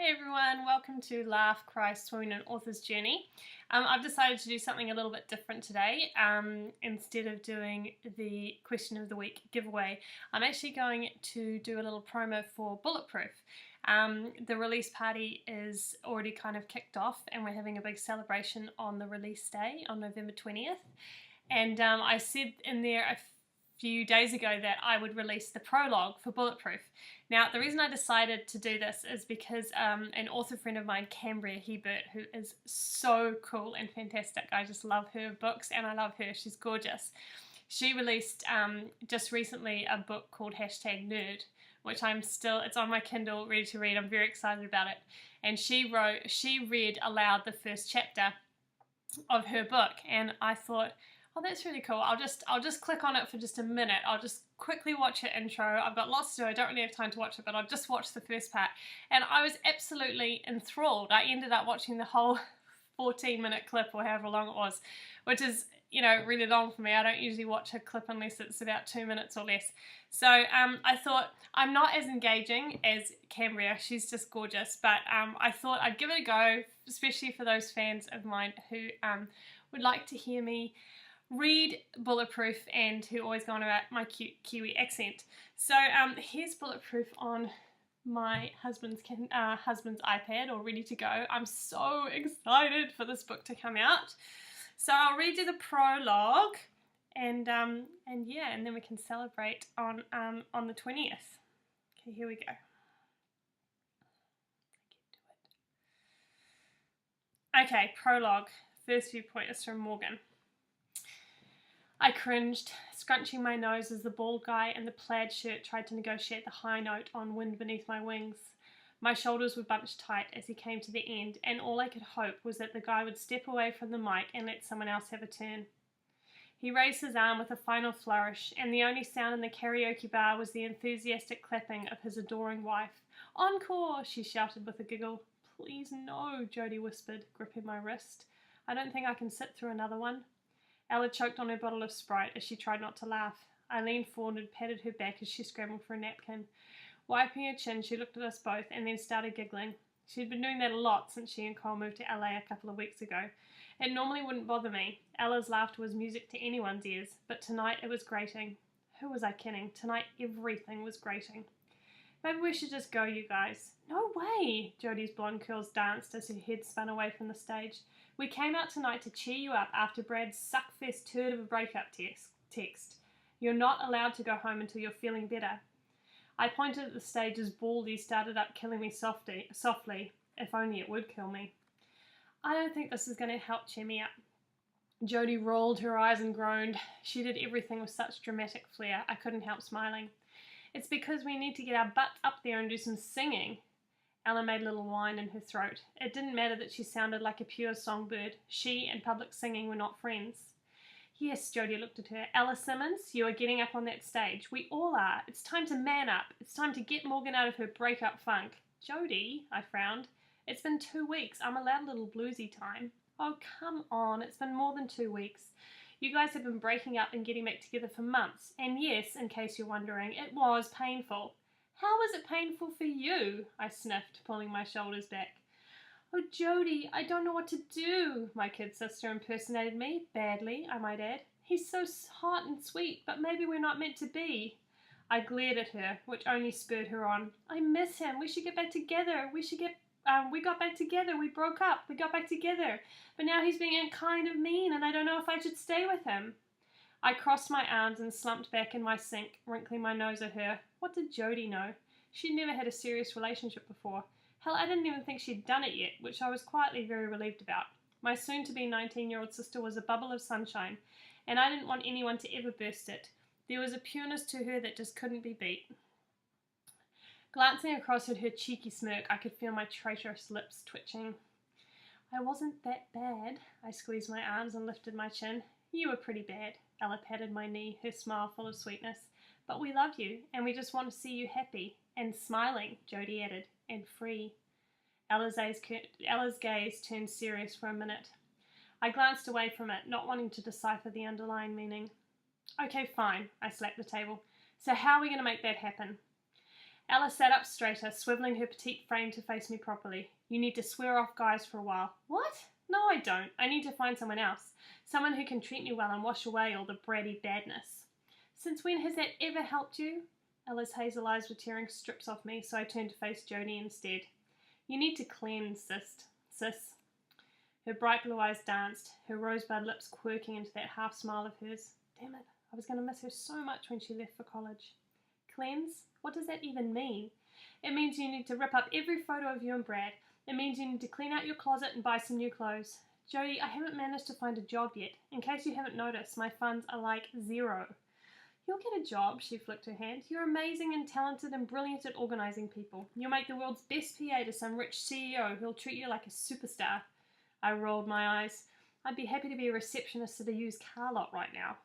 Hey everyone, welcome to Laugh, Cry, Swoon and Author's Journey. I've decided to do something a little bit different today. Instead of doing the question of the week giveaway, I'm actually going to do a little promo for Bulletproof. The release party is already kind of kicked off and we're having a big celebration on the release day on November 20th. And I said in there a few days ago that I would release the prologue for Bulletproof. Now, the reason I decided to do this is because an author friend of mine, Cambria Hebert, who is so cool and fantastic, I just love her books and I love her, she's gorgeous. She released just recently a book called #Nerd, which it's on my Kindle, ready to read. I'm very excited about it. And she read aloud the first chapter of her book, and I thought, oh, that's really cool. I'll just click on it for just a minute. I'll just quickly watch her intro. I've got lots to do. I don't really have time to watch it, but I'll just watch the first part. And I was absolutely enthralled. I ended up watching the whole 14-minute clip or however long it was, which is, really long for me. I don't usually watch a clip unless it's about 2 minutes or less. So I thought, I'm not as engaging as Cambria. She's just gorgeous. But I thought I'd give it a go, especially for those fans of mine who would like to hear me read Bulletproof and who always go on about my cute Kiwi accent. So here's Bulletproof on my husband's iPad, all ready to go. I'm so excited for this book to come out. So I'll read you the prologue, and yeah, and then we can celebrate on the 20th. Okay, here we go. Okay, prologue. First viewpoint is from Morgan. I cringed, scrunching my nose as the bald guy in the plaid shirt tried to negotiate the high note on Wind Beneath My Wings. My shoulders were bunched tight as he came to the end, and all I could hope was that the guy would step away from the mic and let someone else have a turn. He raised his arm with a final flourish, and the only sound in the karaoke bar was the enthusiastic clapping of his adoring wife. "Encore!" she shouted with a giggle. "Please no," Jodie whispered, gripping my wrist. "I don't think I can sit through another one." Ella choked on her bottle of Sprite as she tried not to laugh. I leaned forward and patted her back as she scrambled for a napkin. Wiping her chin, she looked at us both and then started giggling. She'd been doing that a lot since she and Cole moved to LA a couple of weeks ago. It normally wouldn't bother me. Ella's laughter was music to anyone's ears, but tonight it was grating. Who was I kidding? Tonight everything was grating. "Maybe we should just go, you guys." "No way!" Jodie's blonde curls danced as her head spun away from the stage. "We came out tonight to cheer you up after Brad's suckfest turd of a breakup text. You're not allowed to go home until you're feeling better." I pointed at the stage as Baldy started up killing me softly. If only it would kill me. "I don't think this is going to help cheer me up." Jodie rolled her eyes and groaned. She did everything with such dramatic flair, I couldn't help smiling. "It's because we need to get our butts up there and do some singing." Ella made a little whine in her throat. It didn't matter that she sounded like a pure songbird. She and public singing were not friends. "Yes," Jodie looked at her. "Ella Simmons, you are getting up on that stage. We all are. It's time to man up. It's time to get Morgan out of her breakup funk." "Jodie," I frowned. "It's been 2 weeks. I'm allowed a little bluesy time." "Oh, come on. It's been more than 2 weeks. You guys have been breaking up and getting back together for months. And yes, in case you're wondering, it was painful." "How was it painful for you?" I sniffed, pulling my shoulders back. "Oh, Jodie, I don't know what to do." My kid sister impersonated me, badly, I might add. "He's so hot and sweet, but maybe we're not meant to be." I glared at her, which only spurred her on. "I miss him. We should get back together. We got back together. We broke up. We got back together. But now he's being kind of mean, and I don't know if I should stay with him." I crossed my arms and slumped back in my sink, wrinkling my nose at her. What did Jodie know? She'd never had a serious relationship before. Hell, I didn't even think she'd done it yet, which I was quietly very relieved about. My soon-to-be 19-year-old sister was a bubble of sunshine, and I didn't want anyone to ever burst it. There was a pureness to her that just couldn't be beat. Glancing across at her cheeky smirk, I could feel my traitorous lips twitching. "I wasn't that bad." I squeezed my arms and lifted my chin. "You were pretty bad." Ella patted my knee, her smile full of sweetness. "But we love you, and we just want to see you happy. And smiling," Jodie added, "and free." Ella's gaze turned serious for a minute. I glanced away from it, not wanting to decipher the underlying meaning. "Okay, fine," I slapped the table. "So how are we going to make that happen?" Ella sat up straighter, swiveling her petite frame to face me properly. You need to swear off guys for a while. What? No, I don't. I need to find someone else. Someone who can treat me well and wash away all the bratty badness. Since when has that ever helped you? Ella's hazel eyes were tearing strips off me, so I turned to face Jodie instead. You need to cleanse, sis. Her bright blue eyes danced, her rosebud lips quirking into that half smile of hers. Damn it, I was going to miss her so much when she left for college. Cleanse? What does that even mean? It means you need to rip up every photo of you and Brad. It means you need to clean out your closet and buy some new clothes. Jodie, I haven't managed to find a job yet. In case you haven't noticed, my funds are like zero. You'll get a job, she flicked her hand. You're amazing and talented and brilliant at organising people. You'll make the world's best PA to some rich CEO who'll treat you like a superstar. I rolled my eyes. I'd be happy to be a receptionist at a used car lot right now.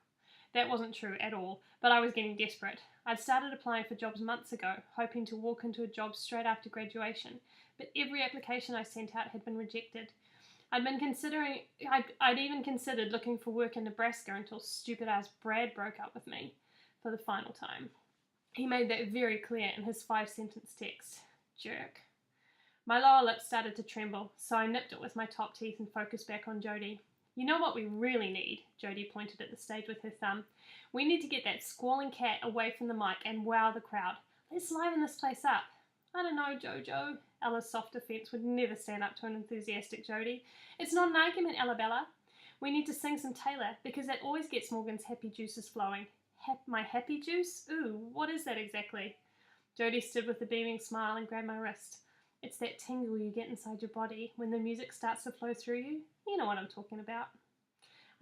That wasn't true at all, but I was getting desperate. I'd started applying for jobs months ago, hoping to walk into a job straight after graduation, but every application I sent out had been rejected. I'd even considered looking for work in Nebraska until stupid-ass Brad broke up with me for the final time. He made that very clear in his 5-sentence text. Jerk. My lower lip started to tremble, so I nipped it with my top teeth and focused back on Jodie. You know what we really need? Jodie pointed at the stage with her thumb. We need to get that squalling cat away from the mic and wow the crowd. Let's liven this place up. I don't know, Jojo. Ella's soft defence would never stand up to an enthusiastic Jodie. It's not an argument, Ella. We need to sing some Taylor, because that always gets Morgan's happy juices flowing. My happy juice? Ooh, what is that exactly? Jodie stood with a beaming smile and grabbed my wrist. It's that tingle you get inside your body when the music starts to flow through you. You know what I'm talking about.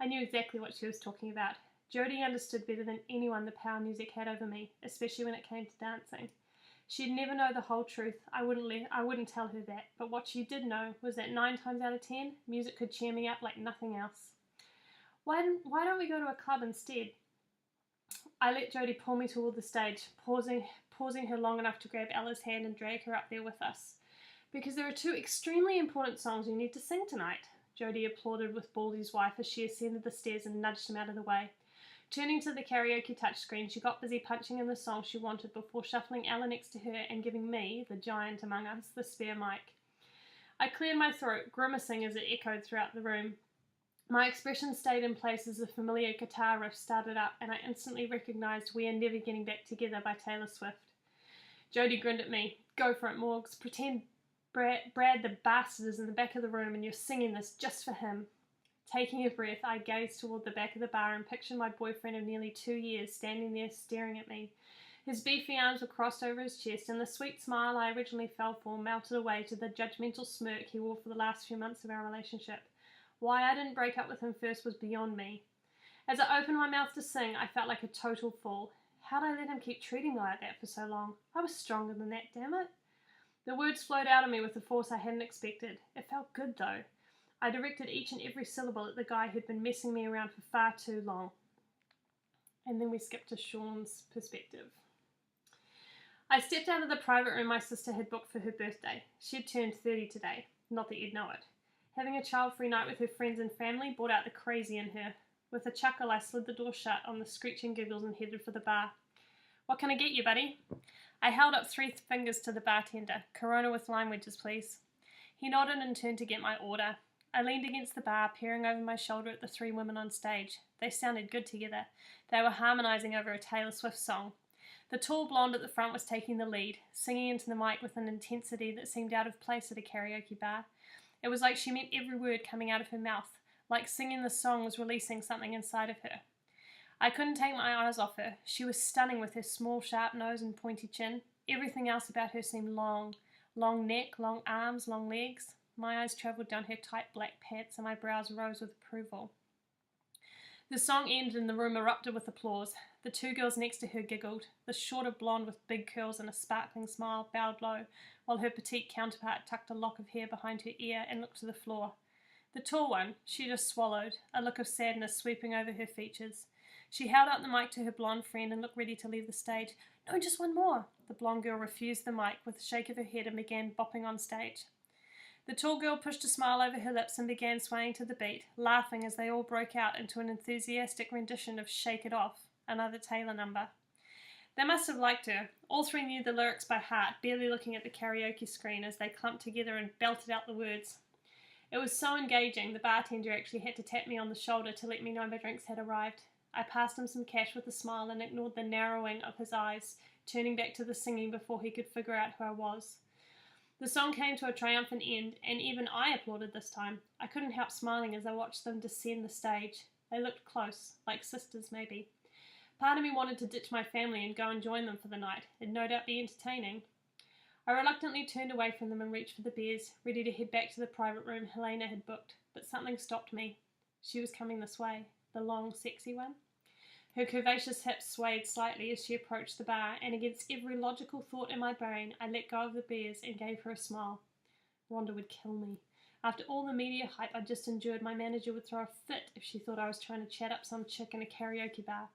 I knew exactly what she was talking about. Jodie understood better than anyone the power music had over me, especially when it came to dancing. She'd never know the whole truth. I wouldn't tell her that, but what she did know was that 9 times out of 10, music could cheer me up like nothing else. Why don't we go to a club instead? I let Jodie pull me toward the stage, pausing her long enough to grab Ella's hand and drag her up there with us. Because there are 2 extremely important songs you need to sing tonight. Jodie applauded with Baldy's wife as she ascended the stairs and nudged him out of the way. Turning to the karaoke touchscreen, she got busy punching in the song she wanted before shuffling Ella next to her and giving me, the giant among us, the spare mic. I cleared my throat, grimacing as it echoed throughout the room. My expression stayed in place as the familiar guitar riff started up, and I instantly recognised We Are Never Getting Back Together by Taylor Swift. Jodie grinned at me. Go for it, Morgs. Pretend Brad the bastard is in the back of the room and you're singing this just for him. Taking a breath, I gazed toward the back of the bar and pictured my boyfriend of nearly 2 years standing there staring at me. His beefy arms were crossed over his chest, and the sweet smile I originally fell for melted away to the judgmental smirk he wore for the last few months of our relationship. Why I didn't break up with him first was beyond me. As I opened my mouth to sing, I felt like a total fool. How'd I let him keep treating me like that for so long? I was stronger than that, damn it. The words flowed out of me with a force I hadn't expected. It felt good, though. I directed each and every syllable at the guy who'd been messing me around for far too long. And then we skipped to Sean's perspective. I stepped out of the private room my sister had booked for her birthday. She'd turned 30 today. Not that you'd know it. Having a child-free night with her friends and family brought out the crazy in her. With a chuckle, I slid the door shut on the screeching giggles and headed for the bar. What can I get you, buddy? I held up 3 fingers to the bartender. Corona with lime wedges, please. He nodded and turned to get my order. I leaned against the bar, peering over my shoulder at the 3 women on stage. They sounded good together. They were harmonising over a Taylor Swift song. The tall blonde at the front was taking the lead, singing into the mic with an intensity that seemed out of place at a karaoke bar. It was like she meant every word coming out of her mouth, like singing the song was releasing something inside of her. I couldn't take my eyes off her. She was stunning with her small, sharp nose and pointy chin. Everything else about her seemed long. Long neck, long arms, long legs. My eyes travelled down her tight black pants and my brows rose with approval. The song ended and the room erupted with applause. The 2 girls next to her giggled. The shorter blonde with big curls and a sparkling smile bowed low, while her petite counterpart tucked a lock of hair behind her ear and looked to the floor. The tall one, she just swallowed, a look of sadness sweeping over her features. She held out the mic to her blonde friend and looked ready to leave the stage. No, just one more. The blonde girl refused the mic with a shake of her head and began bopping on stage. The tall girl pushed a smile over her lips and began swaying to the beat, laughing as they all broke out into an enthusiastic rendition of Shake It Off, another Taylor number. They must have liked her. All three knew the lyrics by heart, barely looking at the karaoke screen as they clumped together and belted out the words. It was so engaging, the bartender actually had to tap me on the shoulder to let me know my drinks had arrived. I passed him some cash with a smile and ignored the narrowing of his eyes, turning back to the singing before he could figure out who I was. The song came to a triumphant end, and even I applauded this time. I couldn't help smiling as I watched them descend the stage. They looked close, like sisters maybe. Part of me wanted to ditch my family and go and join them for the night. It'd no doubt be entertaining. I reluctantly turned away from them and reached for the beers, ready to head back to the private room Helena had booked, but something stopped me. She was coming this way, the long, sexy one. Her curvaceous hips swayed slightly as she approached the bar, and against every logical thought in my brain, I let go of the beers and gave her a smile. Rhonda would kill me. After all the media hype I'd just endured, my manager would throw a fit if she thought I was trying to chat up some chick in a karaoke bar.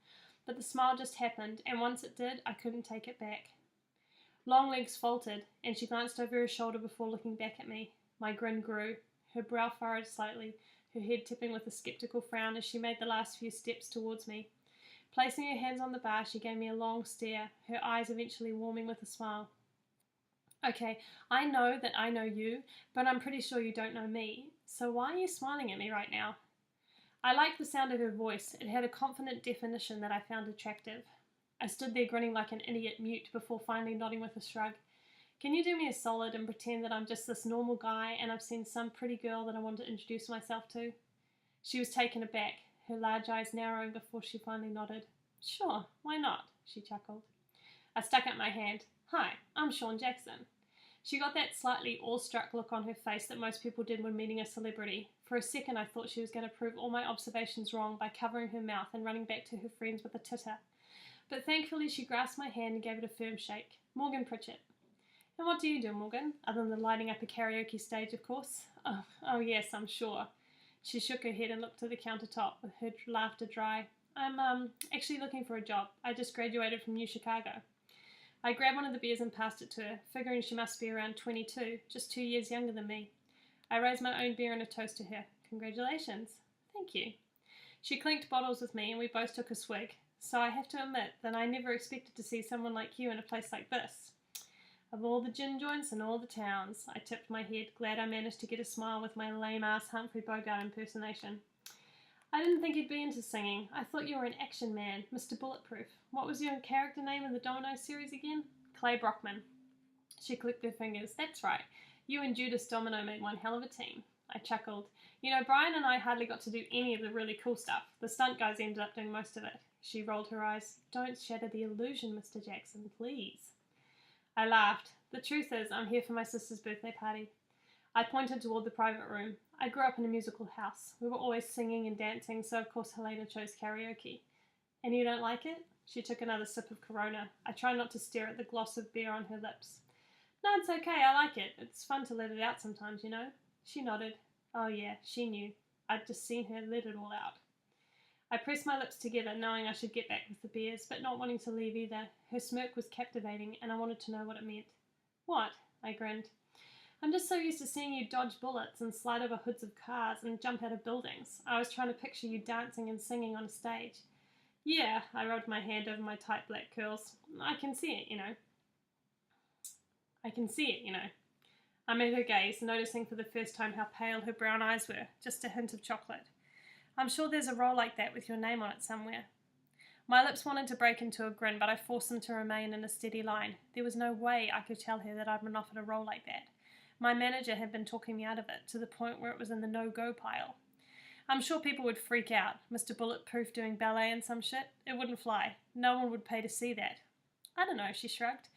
But the smile just happened, and once it did, I couldn't take it back. Longlegs faltered, and she glanced over her shoulder before looking back at me. My grin grew, her brow furrowed slightly, her head tipping with a skeptical frown as she made the last few steps towards me. Placing her hands on the bar, she gave me a long stare, her eyes eventually warming with a smile. Okay, I know that I know you, but I'm pretty sure you don't know me, so why are you smiling at me right now? I liked the sound of her voice. It had a confident definition that I found attractive. I stood there grinning like an idiot mute before finally nodding with a shrug. Can you do me a solid and pretend that I'm just this normal guy and I've seen some pretty girl that I want to introduce myself to? She was taken aback, her large eyes narrowing before she finally nodded. Sure, why not? She chuckled. I stuck out my hand. Hi, I'm Sean Jackson. She got that slightly awestruck look on her face that most people did when meeting a celebrity. For a second I thought she was going to prove all my observations wrong by covering her mouth and running back to her friends with a titter. But thankfully she grasped my hand and gave it a firm shake. Morgan Pritchett. And what do you do, Morgan? Other than lighting up a karaoke stage, of course. Oh yes, I'm sure. She shook her head and looked to the countertop, with her laughter dry. I'm actually looking for a job. I just graduated from New Chicago. I grabbed one of the beers and passed it to her, figuring she must be around 22, just 2 years younger than me. I raised my own beer in a toast to her. Congratulations. Thank you. She clinked bottles with me and we both took a swig. So I have to admit that I never expected to see someone like you in a place like this. Of all the gin joints in all the towns, I tipped my head, glad I managed to get a smile with my lame-ass Humphrey Bogart impersonation. I didn't think you'd be into singing. I thought you were an action man, Mr. Bulletproof. What was your character name in the Domino series again? Clay Brockman. She clicked her fingers. That's right. You and Judas Domino made one hell of a team. I chuckled. You know, Brian and I hardly got to do any of the really cool stuff. The stunt guys ended up doing most of it. She rolled her eyes. Don't shatter the illusion, Mr. Jackson, please. I laughed. The truth is, I'm here for my sister's birthday party. I pointed toward the private room. I grew up in a musical house. We were always singing and dancing, so of course Helena chose karaoke. And you don't like it? She took another sip of Corona. I tried not to stare at the gloss of beer on her lips. No, it's okay. I like it. It's fun to let it out sometimes, you know. She nodded. Oh yeah, she knew. I'd just seen her let it all out. I pressed my lips together, knowing I should get back with the beers, but not wanting to leave either. Her smirk was captivating, and I wanted to know what it meant. What? I grinned. I'm just so used to seeing you dodge bullets and slide over hoods of cars and jump out of buildings. I was trying to picture you dancing and singing on a stage. Yeah, I rubbed my hand over my tight black curls. I can see it, you know. I met her gaze, noticing for the first time how pale her brown eyes were, just a hint of chocolate. I'm sure there's a role like that with your name on it somewhere. My lips wanted to break into a grin, but I forced them to remain in a steady line. There was no way I could tell her that I'd been offered a role like that. My manager had been talking me out of it, to the point where it was in the no-go pile. I'm sure people would freak out. Mr. Bulletproof doing ballet and some shit. It wouldn't fly. No one would pay to see that. I don't know, she shrugged.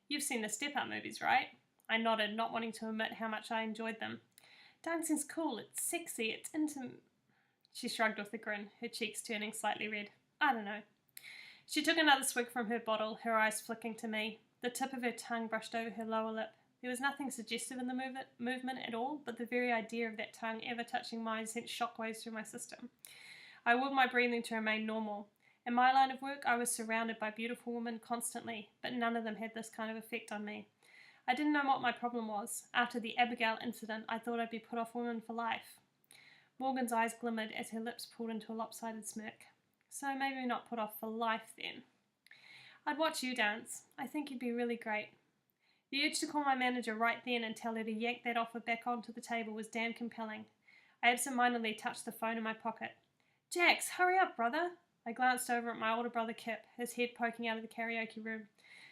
You've seen the Step-Up movies, right? I nodded, not wanting to admit how much I enjoyed them. Dancing's cool, it's sexy, it's intimate. She shrugged with a grin, her cheeks turning slightly red. I don't know. She took another swig from her bottle, her eyes flicking to me. The tip of her tongue brushed over her lower lip. There was nothing suggestive in the movement at all, but the very idea of that tongue ever touching mine sent shockwaves through my system. I willed my breathing to remain normal. In my line of work, I was surrounded by beautiful women constantly, but none of them had this kind of effect on me. I didn't know what my problem was. After the Abigail incident, I thought I'd be put off women for life. Morgan's eyes glimmered as her lips pulled into a lopsided smirk. So maybe not put off for life, then. I'd watch you dance. I think you'd be really great. The urge to call my manager right then and tell her to yank that offer back onto the table was damn compelling. I absentmindedly touched the phone in my pocket. Jax, hurry up, brother. I glanced over at my older brother Kip, his head poking out of the karaoke room.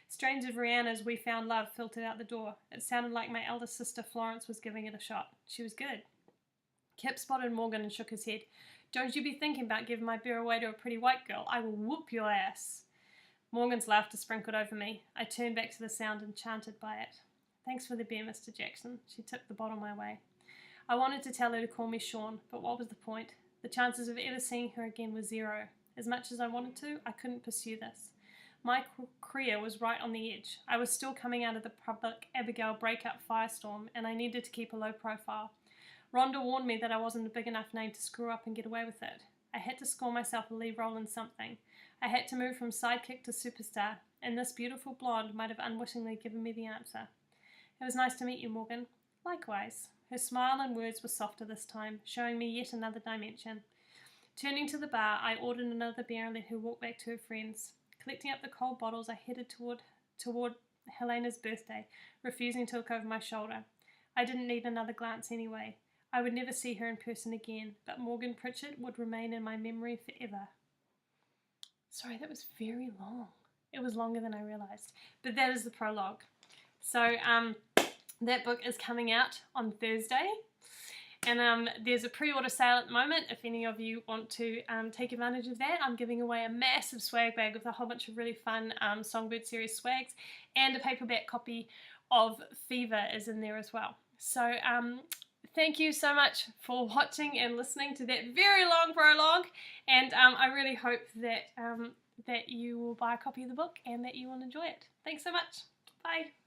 Strains of Rihanna's We Found Love filtered out the door. It sounded like my eldest sister Florence was giving it a shot. She was good. Kip spotted Morgan and shook his head. Don't you be thinking about giving my beer away to a pretty white girl. I will whoop your ass. Morgan's laughter sprinkled over me. I turned back to the sound, enchanted by it. Thanks for the beer, Mr. Jackson. She tipped the bottle my way. I wanted to tell her to call me Sean, but what was the point? The chances of ever seeing her again were zero. As much as I wanted to, I couldn't pursue this. My career was right on the edge. I was still coming out of the public Abigail breakup firestorm, and I needed to keep a low profile. Rhonda warned me that I wasn't a big enough name to screw up and get away with it. I had to score myself a lead role in something. I had to move from sidekick to superstar, and this beautiful blonde might have unwittingly given me the answer. It was nice to meet you, Morgan. Likewise. Her smile and words were softer this time, showing me yet another dimension. Turning to the bar, I ordered another beer and let her walk back to her friends. Collecting up the cold bottles, I headed toward Helena's birthday, refusing to look over my shoulder. I didn't need another glance anyway. I would never see her in person again, but Morgan Pritchard would remain in my memory forever. Sorry, that was very long. It was longer than I realised. But that is the prologue. So that book is coming out on Thursday. And there's a pre-order sale at the moment. If any of you want to take advantage of that, I'm giving away a massive swag bag with a whole bunch of really fun Songbird series swags, and a paperback copy of Fever is in there as well. So thank you so much for watching and listening to that very long prologue, and I really hope that that you will buy a copy of the book and that you will enjoy it. Thanks so much. Bye.